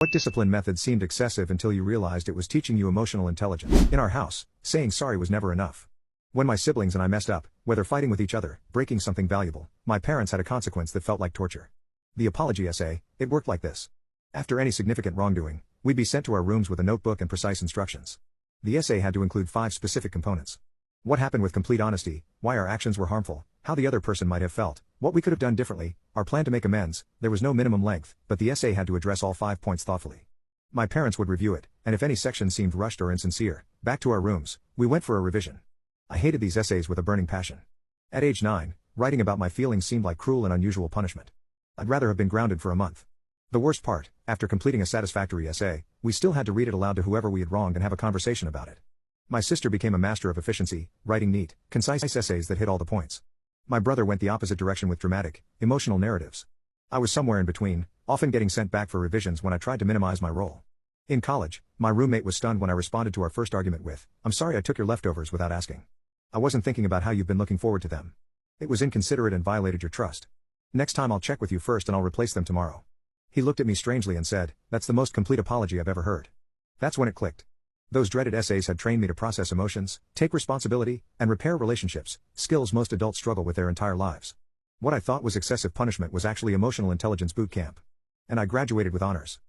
What discipline method seemed excessive until you realized it was teaching you emotional intelligence? In our house, saying sorry was never enough. When my siblings and I messed up, whether fighting with each other, breaking something valuable, my parents had a consequence that felt like torture. The apology essay, it worked like this. After any significant wrongdoing, we'd be sent to our rooms with a notebook and precise instructions. The essay had to include 5 specific components. What happened with complete honesty, why our actions were harmful, how the other person might have felt, what we could have done differently, our plan to make amends. There was no minimum length, but the essay had to address all 5 points thoughtfully. My parents would review it, and if any section seemed rushed or insincere, back to our rooms, we went for a revision. I hated these essays with a burning passion. At age 9, writing about my feelings seemed like cruel and unusual punishment. I'd rather have been grounded for a month. The worst part, after completing a satisfactory essay, we still had to read it aloud to whoever we had wronged and have a conversation about it. My sister became a master of efficiency, writing neat, concise essays that hit all the points. My brother went the opposite direction with dramatic, emotional narratives. I was somewhere in between, often getting sent back for revisions when I tried to minimize my role. In college, my roommate was stunned when I responded to our first argument with, "I'm sorry I took your leftovers," without asking. I wasn't thinking about how you've been looking forward to them. It was inconsiderate and violated your trust. Next time I'll check with you first and I'll replace them tomorrow. He looked at me strangely and said, "That's the most complete apology I've ever heard." That's when it clicked. Those dreaded essays had trained me to process emotions, take responsibility, and repair relationships, skills most adults struggle with their entire lives. What I thought was excessive punishment was actually emotional intelligence boot camp. And I graduated with honors.